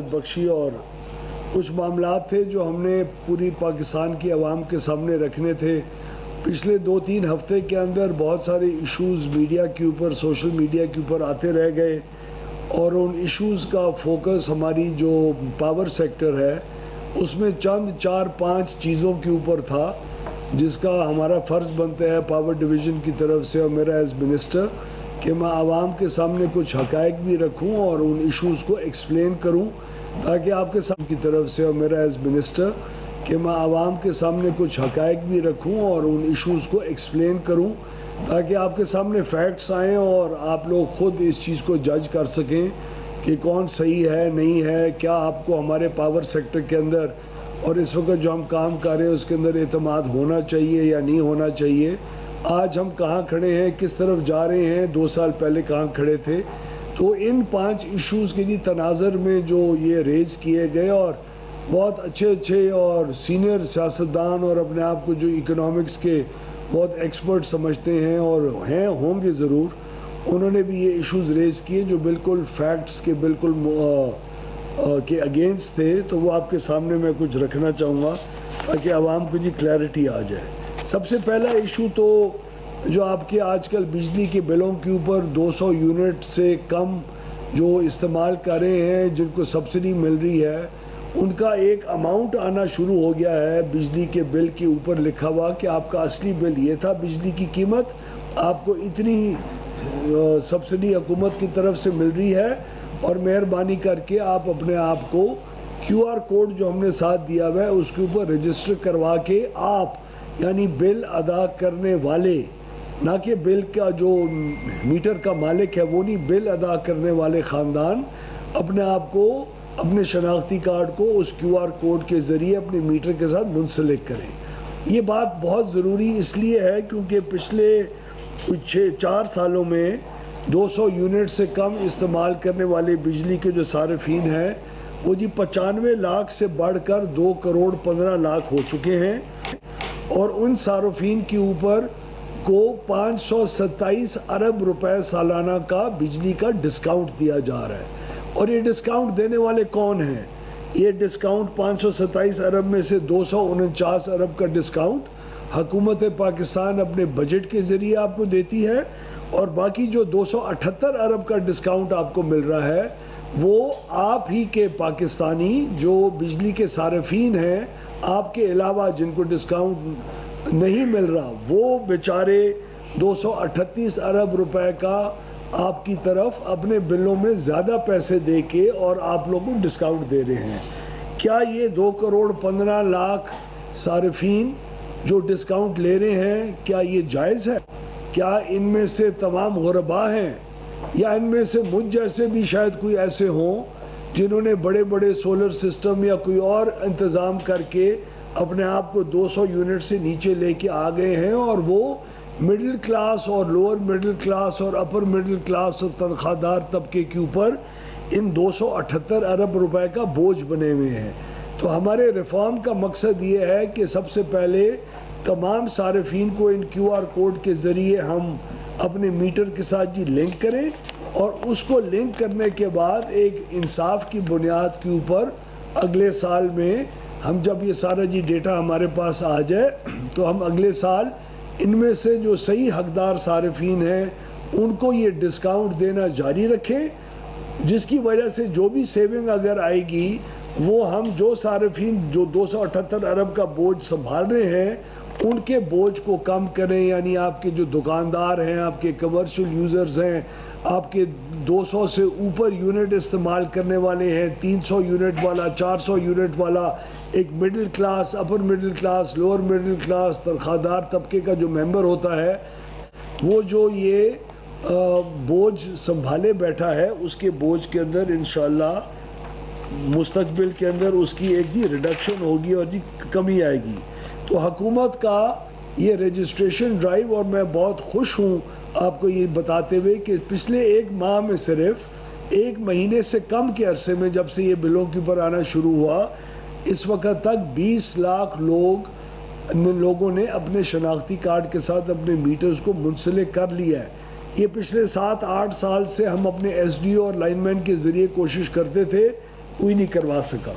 बख्शी और कुछ मामला थे जो हमने पूरी पाकिस्तान की आवाम के सामने रखने थे। पिछले 2-3 हफ्ते के अंदर बहुत सारे इश्यूज़ मीडिया के ऊपर, सोशल मीडिया के ऊपर आते रह गए और उन इश्यूज़ का फोकस हमारी जो पावर सेक्टर है उसमें चंद 4-5 चीज़ों के ऊपर था, जिसका हमारा फ़र्ज़ बनता है पावर डिवीज़न की तरफ से और मेरा एज़ मिनिस्टर कि मैं आवाम के सामने कुछ हक़ाइक़ भी रखूं और उन इश्यूज़ को एक्सप्लेन करूं, ताकि आपके सामने की तरफ से और मेरा एज़ मिनिस्टर कि मैं आवाम के सामने कुछ हक़ाइक़ भी रखूं और उन इश्यूज़ को एक्सप्लेन करूं, ताकि आपके सामने फैक्ट्स आएँ और आप लोग ख़ुद इस चीज़ को जज कर सकें कि कौन सही है नहीं है, क्या आपको हमारे पावर सेक्टर के अंदर और इस वक्त जो हम काम कर रहे हैं उसके अंदर एतमाद होना चाहिए या नहीं होना चाहिए। आज हम कहाँ खड़े हैं, किस तरफ जा रहे हैं, 2 साल पहले कहाँ खड़े थे। तो इन 5 इश्यूज़ के लिए तनाज़र में जो ये रेज़ किए गए और बहुत अच्छे और सीनियर सियासतदान और अपने आप को जो इकोनॉमिक्स के बहुत एक्सपर्ट समझते हैं और होंगे ज़रूर, उन्होंने भी ये इश्यूज़ रेज़ किए जो बिल्कुल फैक्ट्स के बिल्कुल के अगेंस्ट थे। तो वो आपके सामने मैं कुछ रखना चाहूँगा ताकि आवाम को जी क्लैरिटी आ जाए। सबसे पहला इशू तो जो आपके आजकल बिजली के बिलों के ऊपर 200 यूनिट से कम जो इस्तेमाल कर रहे हैं, जिनको सब्सिडी मिल रही है, उनका एक अमाउंट आना शुरू हो गया है बिजली के बिल के ऊपर लिखा हुआ कि आपका असली बिल ये था, बिजली की कीमत आपको इतनी सब्सिडी हुकूमत की तरफ से मिल रही है और मेहरबानी करके आप अपने आप को QR कोड जो हमने साथ दिया हुआ है उसके ऊपर रजिस्टर करवा के आप यानी बिल अदा करने वाले, ना कि बिल का जो मीटर का मालिक है वो नहीं, बिल अदा करने वाले ख़ानदान अपने आप को, अपने शनाख्ती कार्ड को उस QR कोड के ज़रिए अपने मीटर के साथ मुंसलिक करें। ये बात बहुत ज़रूरी इसलिए है क्योंकि पिछले कुछ 4 सालों में 200 यूनिट से कम इस्तेमाल करने वाले बिजली के जो सार्फिन हैं वो जी 95 लाख से बढ़कर 2 करोड़ 15 लाख हो चुके हैं और उन सार्फिन के ऊपर को 527 अरब रुपए सालाना का बिजली का डिस्काउंट दिया जा रहा है। और ये डिस्काउंट देने वाले कौन हैं? ये डिस्काउंट 527 अरब में से 249 अरब का डिस्काउंट हुकूमत पाकिस्तान अपने बजट के ज़रिए आपको देती है और बाकी जो 278 अरब का डिस्काउंट आपको मिल रहा है वो आप ही के पाकिस्तानी जो बिजली के सार्फिन हैं, आपके अलावा जिनको डिस्काउंट नहीं मिल रहा, वो बेचारे 238 अरब रुपए का आपकी तरफ अपने बिलों में ज़्यादा पैसे दे के और आप लोगों को डिस्काउंट दे रहे हैं। क्या ये 2 करोड़ 15 लाख सार्फिन जो डिस्काउंट ले रहे हैं, क्या ये जायज़ है? क्या इनमें से तमाम गुरबा हैं या इनमें से मुझ जैसे भी शायद कोई ऐसे हों जिन्होंने बड़े बड़े सोलर सिस्टम या कोई और इंतज़ाम करके अपने आप को 200 यूनिट से नीचे लेके आ गए हैं और वो मिडिल क्लास और लोअर मिडिल क्लास और अपर मिडिल क्लास और तनख्वाहदार तबके के ऊपर इन 278 अरब रुपए का बोझ बने हुए हैं। तो हमारे रिफॉर्म का मकसद ये है कि सबसे पहले तमाम सार्फिन को इन QR कोड के ज़रिए हम अपने मीटर के साथ जी लिंक करें और उसको लिंक करने के बाद एक इंसाफ की बुनियाद के ऊपर अगले साल में हम जब ये सारा जी डेटा हमारे पास आ जाए तो हम अगले साल इनमें से जो सही हकदार सार्फिन हैं उनको ये डिस्काउंट देना जारी रखें, जिसकी वजह से जो भी सेविंग अगर आएगी वो हम जो सार्फिन जो 278 अरब का बोझ संभाल रहे हैं उनके बोझ को कम करें। यानी आपके जो दुकानदार हैं, आपके कमर्शियल यूज़र्स हैं, आपके 200 से ऊपर यूनिट इस्तेमाल करने वाले हैं, 300 यूनिट वाला, 400 यूनिट वाला, एक middle class, upper middle class, lower middle class, तनख्वाहदार तबके का जो मेंबर होता है वो जो ये बोझ संभाले बैठा है उसके बोझ के अंदर इंशाअल्लाह मुस्तकबिल के अंदर उसकी एक जी रिडक्शन होगी और जी कमी आएगी। तो हुकूमत का ये रजिस्ट्रेशन ड्राइव, और मैं बहुत खुश हूँ आपको ये बताते हुए कि पिछले 1 माह में सिर्फ 1 महीने से कम के अरसे में जब से ये बिलों के ऊपर आना शुरू हुआ, इस वक्त तक 20 लाख लोगों ने अपने शनाख्ती कार्ड के साथ अपने मीटर्स को मुंसलिक कर लिया है। ये पिछले 7-8 साल से हम अपने SDO और लाइनमैन के ज़रिए कोशिश करते थे कोई नहीं करवा सका।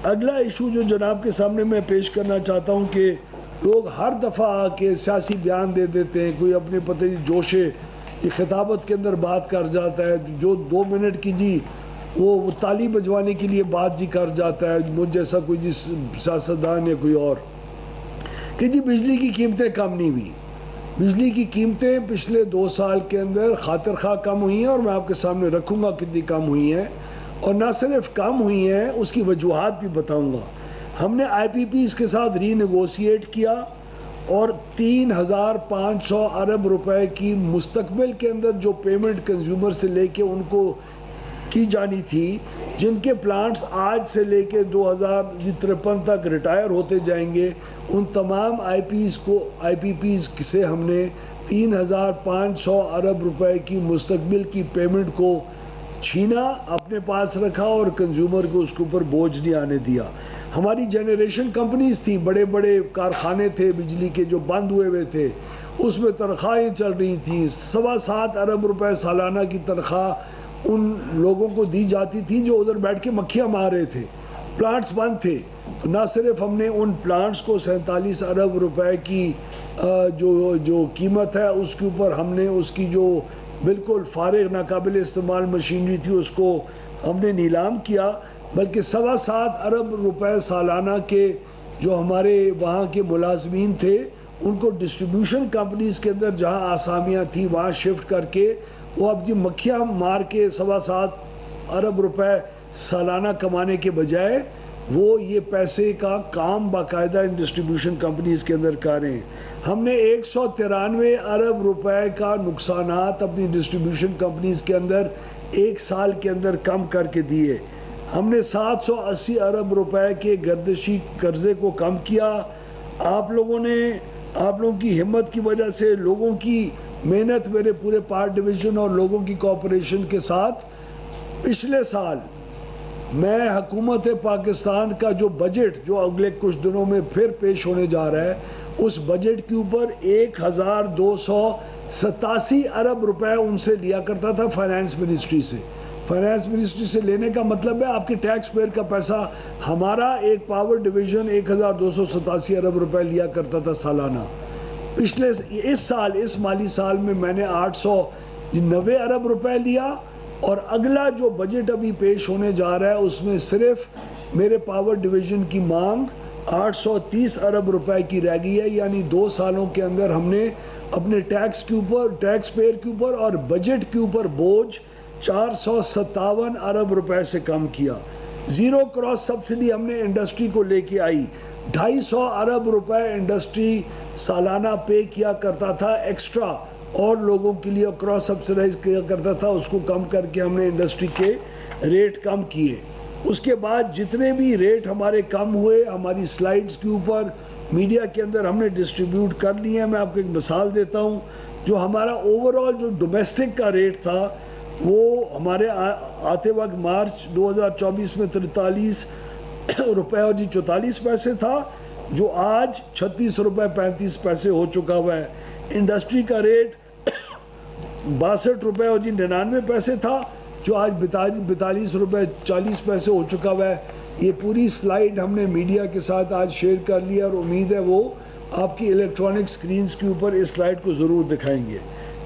अगला इशू जो जनाब के सामने मैं पेश करना चाहता हूँ कि लोग हर दफ़ा आके सियासी बयान दे देते हैं, कोई अपने पते नहीं जोशे की खिताबत के अंदर बात कर जाता है, जो 2 मिनट की जी वो ताली बजवाने के लिए बात जी कर जाता है, मुझ जैसा कोई जी सियासतदान या कोई और, कि जी बिजली की कीमतें कम नहीं हुई। बिजली की कीमतें पिछले 2 साल के अंदर खातिर खा कम हुई हैं, और मैं आपके सामने रखूँगा कितनी कम हुई हैं, और ना सिर्फ कम हुई हैं उसकी वजूहात भी बताऊँगा। हमने IPPs के साथ रीनेगोशिएट किया और 3,500 अरब रुपए की मुस्तकबिल के अंदर जो पेमेंट कंज्यूमर से लेके उनको की जानी थी, जिनके प्लांट्स आज से लेके 2053 तक रिटायर होते जाएंगे, उन तमाम IPPs से हमने 3,500 अरब रुपए की मुस्तकबिल की पेमेंट को छीना, अपने पास रखा और कंज्यूमर को उसके ऊपर बोझ नहीं आने दिया। हमारी जनरेशन कंपनीज थी, बड़े बड़े कारखाने थे बिजली के जो बंद हुए थे, उसमें तनख्वाहें चल रही थी। 7.25 अरब रुपए सालाना की तनख्वाह उन लोगों को दी जाती थी जो उधर बैठ के मक्खियाँ मार रहे थे, प्लांट्स बंद थे। तो ना सिर्फ हमने उन प्लांट्स को 47 अरब रुपए की जो कीमत है उसके ऊपर हमने उसकी जो बिल्कुल फारिग नाकाबिल इस्तेमाल मशीनरी थी उसको हमने नीलाम किया, बल्कि 7.25 अरब रुपए सालाना के जो हमारे वहाँ के मुलाजमीन थे उनको डिस्ट्रीब्यूशन कंपनीज के अंदर जहाँ आसामियाँ थी वहाँ शिफ्ट करके वो अब जी मक्खियाँ मार के 7.25 अरब रुपए सालाना कमाने के बजाय वो ये पैसे का काम बाकायदा इन डिस्ट्रीब्यूशन कंपनीज के अंदर कर रहे हैं। हमने 193 अरब रुपए का नुकसानात अपनी डिस्ट्रीब्यूशन कंपनीज के अंदर 1 साल के अंदर कम करके दिए। हमने 780 अरब रुपए के गर्दिशी कर्जे को कम किया। आप लोगों की हिम्मत की वजह से, लोगों की मेहनत, मेरे पूरे पार्ट डिवीज़न और लोगों की कोऑपरेशन के साथ पिछले साल मैं हुकूमत पाकिस्तान का जो बजट जो अगले कुछ दिनों में फिर पेश होने जा रहा है, उस बजट के ऊपर 1,287 अरब रुपए उनसे लिया करता था फाइनेंस मिनिस्ट्री से। फाइनेंस मिनिस्ट्री से लेने का मतलब है आपके टैक्स पेयर का पैसा। हमारा एक पावर डिवीज़न 1,287 अरब रुपए लिया करता था सालाना। पिछले इस माली साल में मैंने 890 अरब रुपए लिया, और अगला जो बजट अभी पेश होने जा रहा है उसमें सिर्फ मेरे पावर डिवीज़न की मांग 830 अरब रुपए की रह गई है। यानी 2 सालों के अंदर हमने अपने टैक्स पेयर के ऊपर और बजट के ऊपर बोझ 457 अरब रुपए से कम किया। ज़ीरो क्रॉस सब्सिडी हमने इंडस्ट्री को लेके आई। 250 अरब रुपए इंडस्ट्री सालाना पे किया करता था एक्स्ट्रा, और लोगों के लिए क्रॉस सब्सिडाइज किया करता था, उसको कम करके हमने इंडस्ट्री के रेट कम किए। उसके बाद जितने भी रेट हमारे कम हुए, हमारी स्लाइड्स के ऊपर मीडिया के अंदर हमने डिस्ट्रीब्यूट कर लिए हैं। मैं आपको एक मिसाल देता हूँ, जो हमारा ओवरऑल जो डोमेस्टिक का रेट था वो हमारे आते वक्त मार्च 2024 में 43 रुपये और 44 पैसे था, जो आज 36 रुपये 35 पैसे हो चुका हुआ है। इंडस्ट्री का रेट 62 रुपये और 99 पैसे था, जो आज 42 रुपये 40 पैसे हो चुका हुआ है। ये पूरी स्लाइड हमने मीडिया के साथ आज शेयर कर लिया, और उम्मीद है वो आपकी इलेक्ट्रॉनिक स्क्रीन्स के ऊपर इस स्लाइड को ज़रूर दिखाएंगे।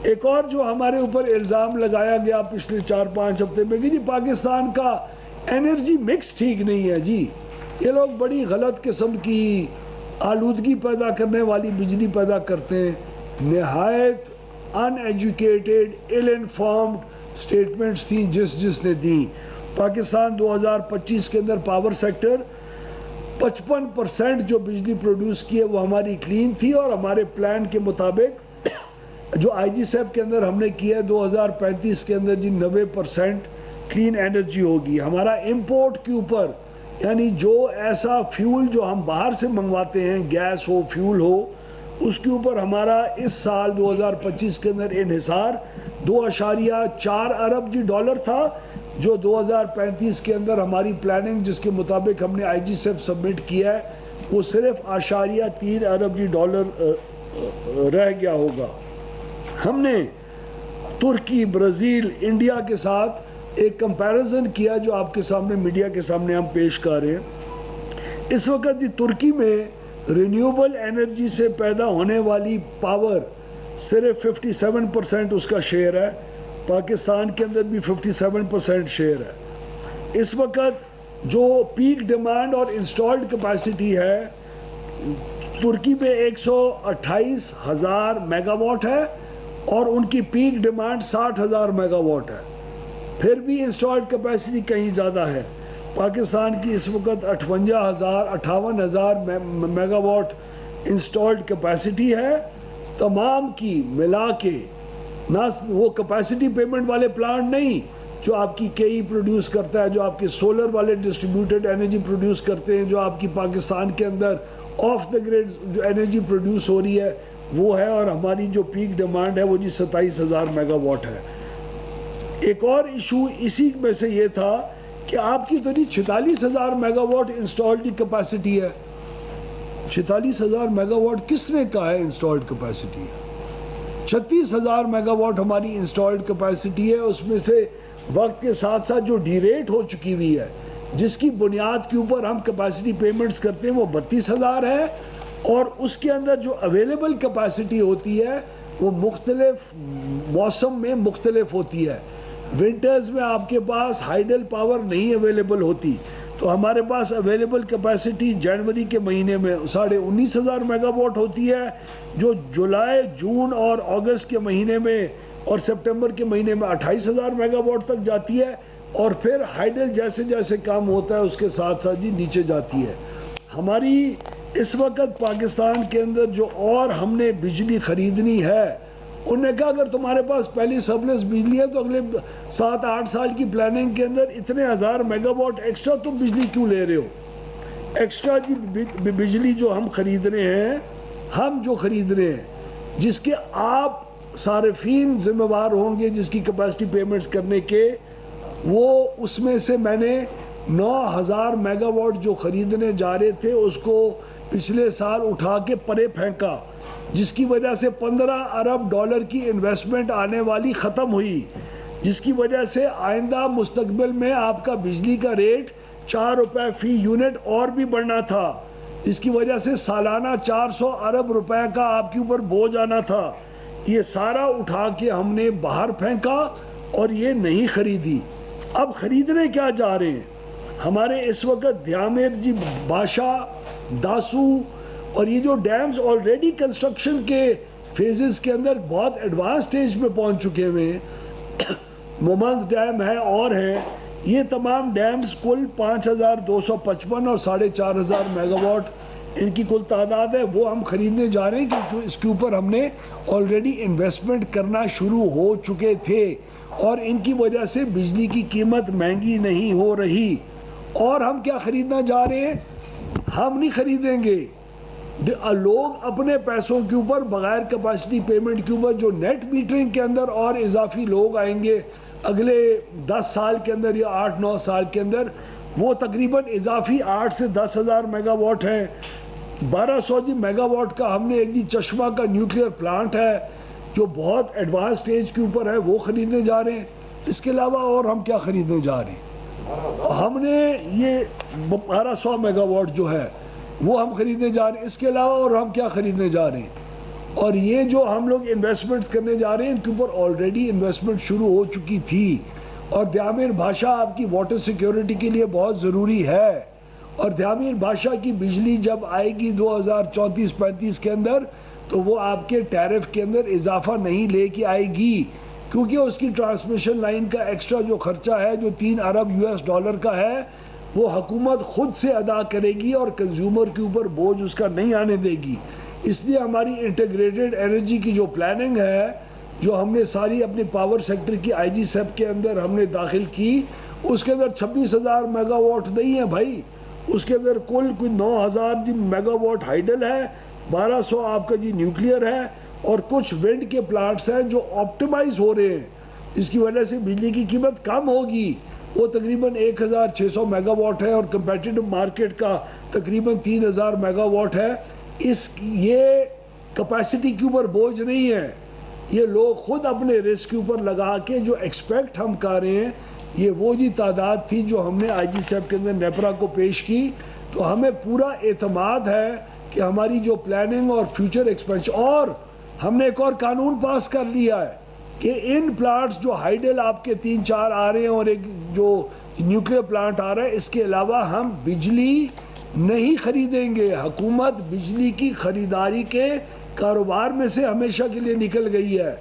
एक और जो हमारे ऊपर इल्ज़ाम लगाया गया पिछले 4-5 हफ्ते में कि जी पाकिस्तान का एनर्जी मिक्स ठीक नहीं है, जी ये लोग बड़ी गलत किस्म की आलूदगी पैदा करने वाली बिजली पैदा करते हैं। नहायत अनएजुकेटेड, इल इन्फॉर्म्ड स्टेटमेंट्स थी जिसने दी। पाकिस्तान 2025 के अंदर पावर सेक्टर 55% जो बिजली प्रोड्यूस की है वो हमारी क्लीन थी, और हमारे प्लान के मुताबिक जो IGSEP के अंदर हमने किया है 2035 के अंदर जी 90% क्लीन एनर्जी होगी। हमारा इंपोर्ट के ऊपर, यानी जो ऐसा फ्यूल जो हम बाहर से मंगवाते हैं, गैस हो, फ्यूल हो, उसके ऊपर हमारा इस साल 2025 के अंदर इन्हिसार 2.4 अरब जी डॉलर था, जो 2035 के अंदर हमारी प्लानिंग जिसके मुताबिक हमने IGSEP सबमिट किया है वो सिर्फ 3 अरब जी डॉलर रह गया होगा। हमने तुर्की, ब्राज़ील, इंडिया के साथ एक कंपैरिजन किया जो आपके सामने मीडिया के सामने हम पेश कर रहे हैं। इस वक्त जी तुर्की में रिन्यूएबल एनर्जी से पैदा होने वाली पावर सिर्फ 57% उसका शेयर है, पाकिस्तान के अंदर भी 57% शेयर है। इस वक्त जो पीक डिमांड और इंस्टॉल्ड कैपेसिटी है तुर्की में 128,000 मेगावाट है और उनकी पीक डिमांड 60,000 मेगावाट है। फिर भी इंस्टॉल्ड कैपेसिटी कहीं ज़्यादा है। पाकिस्तान की इस वक्त 58,000 मेगावाट इंस्टॉल्ड कैपेसिटी है। तमाम की मिला के, ना वो कैपेसिटी पेमेंट वाले प्लांट नहीं जो आपकी केई प्रोड्यूस करता है, जो आपके सोलर वाले डिस्ट्रीब्यूटेड एनर्जी प्रोड्यूस करते हैं, जो आपकी पाकिस्तान के अंदर ऑफ द ग्रिड जो एनर्जी प्रोड्यूस हो रही है वो है, और हमारी जो पीक डिमांड है वो जी 27,000 मेगावाट है। एक और इशू इसी में से ये था कि आपकी तो जी 46,000 मेगावाट इंस्टॉल्ड कैपेसिटी है। 46,000 मेगावाट किसने कहा है इंस्टॉल्ड कैपेसिटी है? 36,000 मेगावाट हमारी इंस्टॉल्ड कैपेसिटी है। उसमें से वक्त के साथ साथ जो डीरेट हो चुकी हुई है, जिसकी बुनियाद के ऊपर हम कैपेसिटी पेमेंट्स करते हैं, वो 32,000 है। और उसके अंदर जो अवेलेबल कैपेसिटी होती है वो मुख्तलिफ मौसम में मुख्तलिफ होती है। विंटर्स में आपके पास हाइडल पावर नहीं अवेलेबल होती, तो हमारे पास अवेलेबल कैपेसिटी जनवरी के महीने में 19,500 मेगावाट होती है, जो जुलाई, जून और अगस्त के महीने में और सितंबर के महीने में 28,000 मेगावाट तक जाती है। और फिर हाइडल जैसे जैसे काम होता है उसके साथ साथ जी नीचे जाती है। हमारी इस वक्त पाकिस्तान के अंदर जो और हमने बिजली ख़रीदनी है, उन्होंने कहा अगर तुम्हारे पास पहली सरप्लस बिजली है तो अगले 7-8 साल की प्लानिंग के अंदर इतने हज़ार मेगावाट एक्स्ट्रा तुम बिजली क्यों ले रहे हो? एक्स्ट्रा जी बिजली जो हम ख़रीद रहे हैं, जिसके आप सारिफीन ज़िम्मेवार होंगे, जिसकी कैपेसिटी पेमेंट्स करने के, वो उसमें से मैंने 9,000 मेगावाट जो ख़रीदने जा रहे थे उसको पिछले साल उठा के परे फेंका, जिसकी वजह से 15 अरब डॉलर की इन्वेस्टमेंट आने वाली ख़त्म हुई, जिसकी वजह से आइंदा मुस्तकबिल में आपका बिजली का रेट 4 रुपये फ़ी यूनिट और भी बढ़ना था, जिसकी वजह से सालाना 400 अरब रुपए का आपके ऊपर बोझ आना था। ये सारा उठा के हमने बाहर फेंका और ये नहीं ख़रीदी। अब ख़रीदने क्या जा रहे हैं? हमारे इस वक्त ध्यामेर जी, बाशा, दासू और ये जो डैम्स ऑलरेडी कंस्ट्रक्शन के फेजेस के अंदर बहुत एडवांस स्टेज में पहुंच चुके हुए हैं। मोमंद डैम है और हैं, ये तमाम डैम्स कुल 5,255 और 4,500 मेगावाट इनकी कुल तादाद है, वो हम ख़रीदने जा रहे हैं क्योंकि इसके ऊपर हमने ऑलरेडी इन्वेस्टमेंट करना शुरू हो चुके थे और इनकी वजह से बिजली की कीमत महंगी नहीं हो रही। और हम क्या ख़रीदना जा रहे हैं? हम नहीं ख़रीदेंगे। लोग अपने पैसों के ऊपर बग़ैर कैपेसिटी पेमेंट के ऊपर जो नेट मीटरिंग के अंदर और इजाफी लोग आएंगे अगले 10 साल के अंदर या 8-9 साल के अंदर, वो तकरीबन इजाफी 8 से 10,000 मेगावाट है। 1200 जी मेगावाट का हमने एक जी चश्मा का न्यूक्लियर प्लांट है जो बहुत एडवांस स्टेज के ऊपर है, वो ख़रीदने जा रहे हैं। इसके अलावा और हम क्या ख़रीदने जा रहे हैं? हमने ये 1200 मेगावाट जो है वो हम ख़रीदने जा रहे हैं। इसके अलावा और हम क्या ख़रीदने जा रहे हैं? और ये जो हम लोग इन्वेस्टमेंट्स करने जा रहे हैं इनके ऊपर ऑलरेडी इन्वेस्टमेंट शुरू हो चुकी थी। और ध्यामेर भाषा आपकी वाटर सिक्योरिटी के लिए बहुत ज़रूरी है। और ध्यामेर भाषा की बिजली जब आएगी 2034-35 के अंदर, तो वो आपके टैरिफ के अंदर इजाफा नहीं लेके आएगी, क्योंकि उसकी ट्रांसमिशन लाइन का एक्स्ट्रा जो खर्चा है जो 3 अरब US डॉलर का है, वो हुकूमत ख़ुद से अदा करेगी और कंज्यूमर के ऊपर बोझ उसका नहीं आने देगी। इसलिए हमारी इंटीग्रेटेड एनर्जी की जो प्लानिंग है, जो हमने सारी अपनी पावर सेक्टर की IGSEP के अंदर हमने दाखिल की, उसके अंदर 26,000 मेगावाट नहीं है भाई, उसके अंदर कुल कोई 9,000 जी मेगावाट हाइडल है, 1200 आपका जी न्यूक्लियर है और कुछ विंड के प्लांट्स हैं जो ऑप्टिमाइज हो रहे हैं, इसकी वजह से बिजली की कीमत कम होगी। वो तकरीबन 1,600 मेगावाट है और कंपेटिटिव मार्केट का तकरीबन 3,000 मेगावाट है। ये कैपेसिटी के ऊपर बोझ नहीं है, ये लोग ख़ुद अपने रिस्क के ऊपर लगा के जो एक्सपेक्ट हम कर रहे हैं ये वो जी तादाद थी जो हमने आईजी साहब के अंदर नेपरा को पेश की। तो हमें पूरा एतमाद है कि हमारी जो प्लानिंग और फ्यूचर एक्सपेंशन, और हमने एक और कानून पास कर लिया है कि इन प्लांट्स जो हाइडल आपके 3-4 आ रहे हैं और एक जो न्यूक्लियर प्लांट आ रहा है, इसके अलावा हम बिजली नहीं खरीदेंगे। हुकूमत बिजली की खरीदारी के कारोबार में से हमेशा के लिए निकल गई है।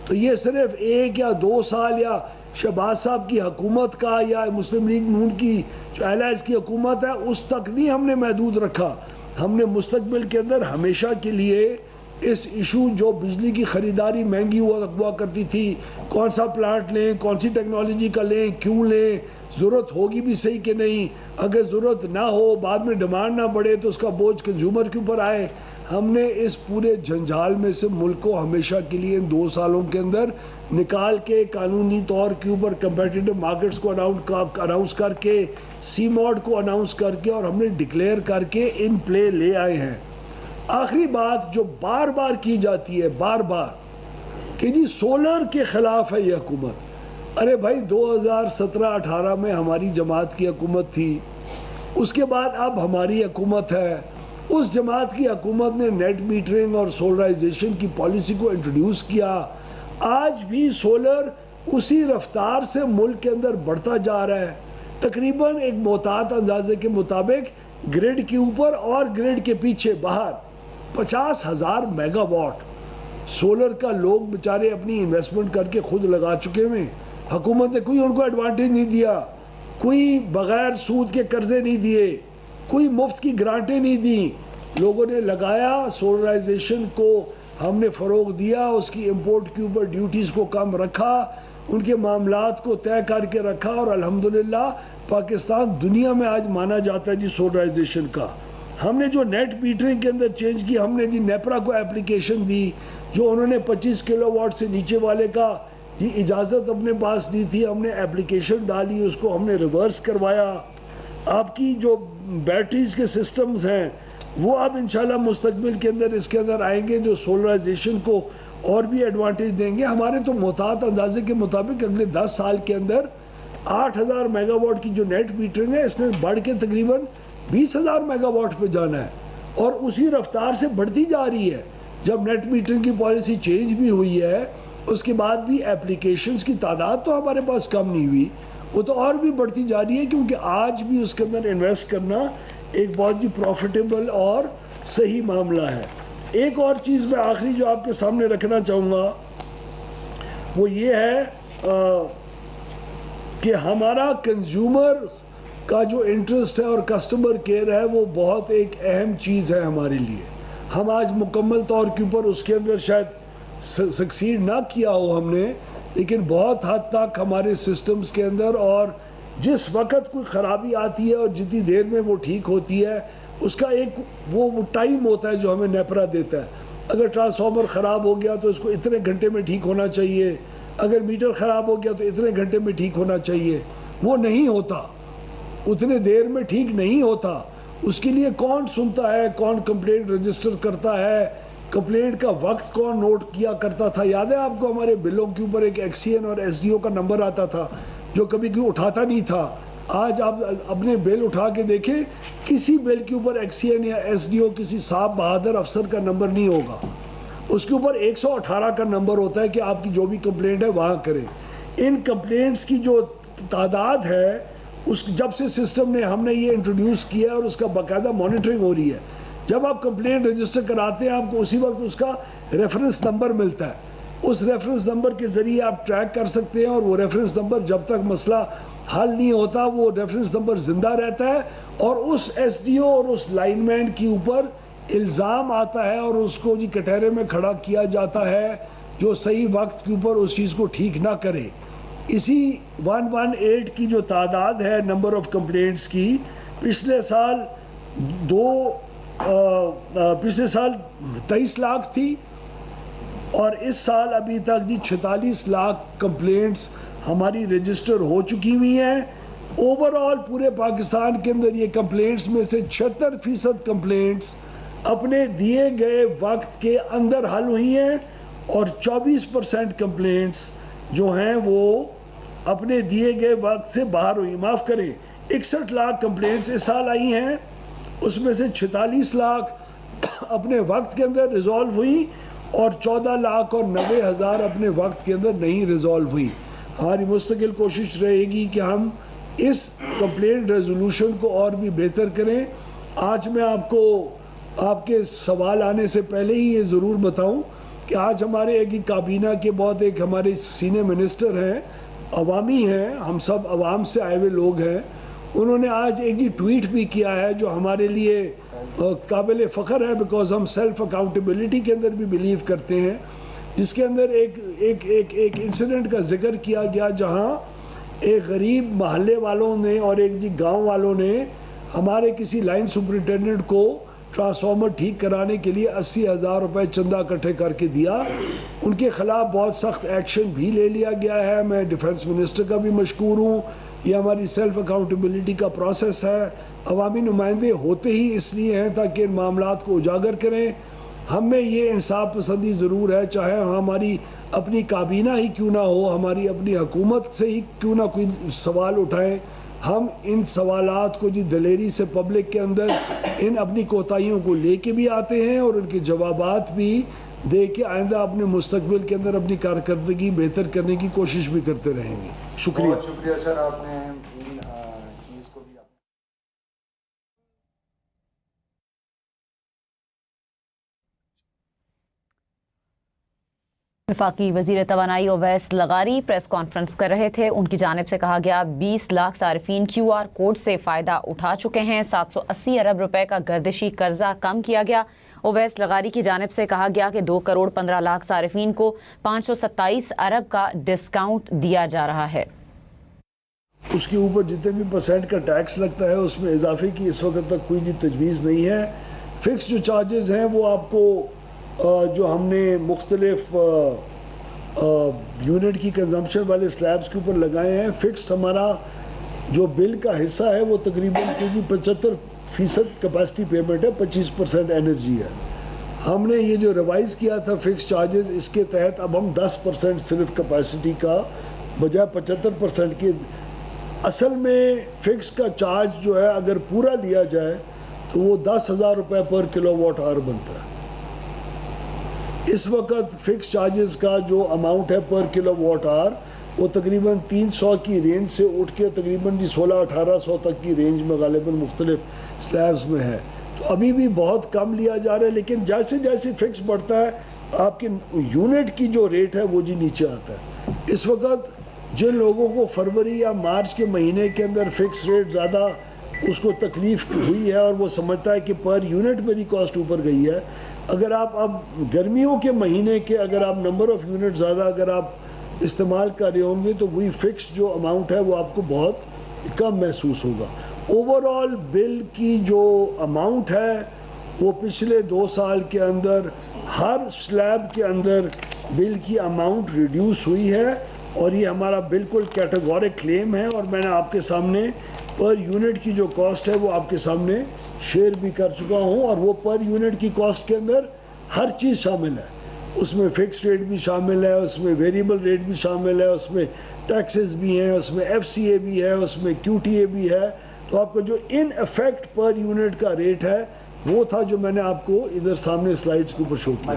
तो ये सिर्फ 1 या 2 साल या शहबाज साहब की हुकूमत का या मुस्लिम लीग नून की जो एलाइज की हुकूमत है उस तक नहीं हमने महदूद रखा। हमने मुस्तकबिल के अंदर हमेशा के लिए इस इशू जो बिजली की ख़रीदारी महंगी हुआ करती थी, कौन सा प्लांट लें, कौन सी टेक्नोलॉजी का लें, क्यों लें, ज़रूरत होगी भी सही कि नहीं, अगर ज़रूरत ना हो बाद में डिमांड ना बढ़े तो उसका बोझ कंज्यूमर के ऊपर आए। हमने इस पूरे जंजाल में से मुल्क को हमेशा के लिए इन 2 सालों के अंदर निकाल के कानूनी तौर के ऊपर कंपेटिटिव मार्केट्स को अनाउंस करके, सी मॉड को अनाउंस करके और हमने डिक्लेयर करके इन प्ले ले आए हैं। आखिरी बात जो बार बार की जाती है, बार बार, कि जी सोलर के ख़िलाफ़ है ये हुकूमत। अरे भाई 2017-18 में हमारी जमात की हुकूमत थी, उसके बाद अब हमारी हुकूमत है। उस जमात की हुकूमत ने नेट मीटरिंग और सोलराइजेशन की पॉलिसी को इंट्रोड्यूस किया। आज भी सोलर उसी रफ्तार से मुल्क के अंदर बढ़ता जा रहा है। तकरीबन एक मोहतात अंदाजे के मुताबिक ग्रिड के ऊपर और ग्रिड के पीछे बाहर 50,000 मेगावाट सोलर का लोग बेचारे अपनी इन्वेस्टमेंट करके खुद लगा चुके हैं। हुकूमत ने कोई उनको एडवांटेज नहीं दिया, कोई बग़ैर सूद के कर्जे नहीं दिए, कोई मुफ्त की ग्रांटें नहीं दी। लोगों ने लगाया, सोलराइजेशन को हमने फ़रोग दिया, उसकी इंपोर्ट के ऊपर ड्यूटीज़ को कम रखा, उनके मामलात को तय करके रखा और अल्हम्दुलिल्लाह पाकिस्तान दुनिया में आज माना जाता है जी सोलराइजेशन का। हमने जो नेट मीटरिंग के अंदर चेंज की, हमने जी नेपरा को एप्लीकेशन दी, जो उन्होंने 25 किलोवाट से नीचे वाले का जी इजाज़त अपने पास दी थी, हमने एप्लीकेशन डाली, उसको हमने रिवर्स करवाया। आपकी जो बैटरीज़ के सिस्टम्स हैं वो अब इंशाल्लाह मुस्तकबिल के अंदर इसके अंदर आएंगे जो सोलराइजेशन को और भी एडवांटेज देंगे। हमारे तो मोहतात अंदाजे के मुताबिक अगले 10 साल के अंदर 8,000 मेगावाट की जो नेट मीटरिंग है इसने बढ़ के तकरीबन 20,000 मेगावाट पे जाना है और उसी रफ्तार से बढ़ती जा रही है। जब नेट मीटरिंग की पॉलिसी चेंज भी हुई है उसके बाद भी एप्लीकेशंस की तादाद तो हमारे पास कम नहीं हुई, वो तो और भी बढ़ती जा रही है, क्योंकि आज भी उसके अंदर इन्वेस्ट करना एक बहुत ही प्रॉफिटेबल और सही मामला है। एक और चीज़ मैं आखिरी जो आपके सामने रखना चाहूँगा वो ये है कि हमारा कंज्यूमर का जो इंटरेस्ट है और कस्टमर केयर है वो बहुत एक अहम चीज़ है हमारे लिए। हम आज मुकम्मल तौर के ऊपर उसके अंदर शायद सक्सीड ना किया हो हमने, लेकिन बहुत हद तक हमारे सिस्टम्स के अंदर और जिस वक्त कोई ख़राबी आती है और जितनी देर में वो ठीक होती है उसका एक वो टाइम होता है जो हमें नेपरा देता है। अगर ट्रांसफार्मर ख़राब हो गया तो इसको इतने घंटे में ठीक होना चाहिए, अगर मीटर ख़राब हो गया तो इतने घंटे में ठीक होना चाहिए। वो नहीं होता, उतने देर में ठीक नहीं होता। उसके लिए कौन सुनता है, कौन कंप्लेंट रजिस्टर करता है, कंप्लेंट का वक्त कौन नोट किया करता था। याद है आपको हमारे बिलों के ऊपर एक एक्सीएन और एसडीओ का नंबर आता था जो कभी कोई उठाता नहीं था। आज आप अपने बिल उठा के देखें, किसी बिल के ऊपर एक्सीएन या एसडीओ किसी साहब बहादुर अफसर का नंबर नहीं होगा, उसके ऊपर 118 का नंबर होता है कि आपकी जो भी कंप्लेंट है वहाँ करें। इन कंप्लेंट्स की जो तादाद है उस जब से सिस्टम ने हमने ये इंट्रोड्यूस किया और उसका बाकायदा मॉनिटरिंग हो रही है। जब आप कंप्लेंट रजिस्टर कराते हैं आपको उसी वक्त उसका रेफरेंस नंबर मिलता है, उस रेफरेंस नंबर के ज़रिए आप ट्रैक कर सकते हैं और वो रेफरेंस नंबर जब तक मसला हल नहीं होता वो रेफरेंस नंबर ज़िंदा रहता है और उस एसडीओ और उस लाइनमैन के ऊपर इल्ज़ाम आता है और उसको जी कटहरे में खड़ा किया जाता है जो सही वक्त के ऊपर उस चीज़ को ठीक ना करे। इसी 118 की जो तादाद है नंबर ऑफ़ कंप्लेंट्स की, पिछले साल 23 लाख थी और इस साल अभी तक जी 46 लाख कंप्लेंट्स हमारी रजिस्टर हो चुकी हुई हैं। ओवरऑल पूरे पाकिस्तान के अंदर ये कंप्लेंट्स में से 76% कंप्लेंट्स अपने दिए गए वक्त के अंदर हल हुई हैं और 24% कंप्लेंट्स जो हैं वो अपने दिए गए वक्त से बाहर हुई। माफ़ करें, 61 लाख कंप्लेंट्स इस साल आई हैं, उसमें से 46 लाख अपने वक्त के अंदर रिजॉल्व हुई और 14 लाख और 90,000 अपने वक्त के अंदर नहीं रिजॉल्व हुई। हमारी मुस्तकिल कोशिश रहेगी कि हम इस कंप्लेंट रेजोल्यूशन को और भी बेहतर करें। आज मैं आपको आपके सवाल आने से पहले ही ये ज़रूर बताऊं कि आज हमारे एक काबीना के बहुत एक हमारे सीनियर मिनिस्टर हैं, अवामी हैं, हम सब अवाम से आए हुए लोग हैं। उन्होंने आज एक जी ट्वीट भी किया है जो हमारे लिए काबिल फ़ख्र है, बिकॉज हम सेल्फ अकाउंटेबिलिटी के अंदर भी बिलीव करते हैं, जिसके अंदर एक इंसिडेंट का जिक्र किया गया जहां एक गरीब महल्ले वालों ने और एक जी गांव वालों ने हमारे किसी लाइन सुपरिटेंडेंट को ट्रांसफार्मर ठीक कराने के लिए 80,000 रुपये चंदा इकट्ठे करके दिया। उनके ख़िलाफ़ बहुत सख्त एक्शन भी ले लिया गया है। मैं डिफेंस मिनिस्टर का भी मशकूर हूँ। ये हमारी सेल्फ अकाउंटेबिलिटी का प्रोसेस है। अवामी नुमाइंदे होते ही इसलिए हैं ताकि इन मामलात को उजागर करें। हम में ये इंसाफ पसंदी ज़रूर है, चाहे हमारी अपनी काबीना ही क्यों ना हो, हमारी अपनी हुकूमत से ही क्यों ना कोई सवाल उठाएं, हम इन सवालात को जी दलेरी से पब्लिक के अंदर इन अपनी कोताहियों को लेके भी आते हैं और उनके जवाबात भी दे के आइंदा अपने मुस्तकबिल के अंदर अपनी कारकर्दगी बेहतर करने की कोशिश भी करते रहेंगे। शुक्रिया। बहुत शुक्रिया सर, आपने इन चीज़ को भी वफाकी वज़ीर तवानाई ओवैस लगारी प्रेस कॉन्फ्रेंस कर रहे थे। उनकी जानिब से कहा गया 20 लाख सारिफीन QR कोड से फ़ायदा उठा चुके हैं। 780 अरब रुपए का गर्दिशी कर्जा कम किया गया। ओवैस लगारी की जानिब से कहा गया कि 2 करोड़ 15 लाख सारिफीन को 527 अरब का डिस्काउंट दिया जा रहा है। उसके ऊपर जितने भी % का टैक्स लगता है उसमें इजाफे की इस वक्त तक कोई भी तजवीज़ नहीं है। फ़िक्स जो चार्जेस हैं वो आपको जो हमने मुख्तलिफ यूनिट की कंजम्पशन वाले स्लैब्स के ऊपर लगाए हैं, फ़िक्स्ड हमारा जो बिल का हिस्सा है वो तकरीबन 75% कैपेसिटी पेमेंट है, 25% एनर्जी है। हमने ये जो रिवाइज़ किया था फ़िक्स चार्जेस, इसके तहत अब हम 10% सिर्फ कैपेसिटी का बजाय 75% के, असल में फ़िक्स का चार्ज जो है अगर पूरा लिया जाए तो वो 10,000 रुपये पर किलोवाट आवर बनता है। इस वक्त फ़िक्स चार्जेस का जो अमाउंट है पर किलोवाट आवर वो तकरीबन 300 की रेंज से उठ के तकरीबन 1600-1800 तक की रेंज में गालिबन मुख्तलिफ स्लैब्स में है। तो अभी भी बहुत कम लिया जा रहा है, लेकिन जैसे जैसे फ़िक्स बढ़ता है आपके यूनिट की जो रेट है वो जी नीचे आता है। इस वक्त जिन लोगों को फरवरी या मार्च के महीने के अंदर फ़िक्स रेट ज़्यादा उसको तकलीफ़ हुई है और वो समझता है कि पर यूनिट मेरी कॉस्ट ऊपर गई है, अगर आप अब गर्मियों के महीने के अगर आप नंबर ऑफ़ यूनिट ज़्यादा अगर आप इस्तेमाल कर रहे होंगे तो वही फ़िक्स जो अमाउंट है वो आपको बहुत कम महसूस होगा। ओवरऑल बिल की जो अमाउंट है वो पिछले 2 साल के अंदर हर स्लैब के अंदर बिल की अमाउंट रिड्यूस हुई है और ये हमारा बिल्कुल कैटेगोरिक क्लेम है और मैंने आपके सामने पर यूनिट की जो कॉस्ट है वो आपके सामने शेयर भी कर चुका हूँ और वो पर यूनिट की कॉस्ट के अंदर हर चीज़ शामिल है। उसमें फ़िक्स रेट भी शामिल है, उसमें वेरिएबल रेट भी शामिल है, उसमें टैक्सेस भी हैं, उसमें FCA भी है, उसमें QTA भी है। तो आपका जो इन इफेक्ट पर यूनिट का रेट है वो था जो मैंने आपको इधर सामने स्लाइड्स के ऊपर शो किया।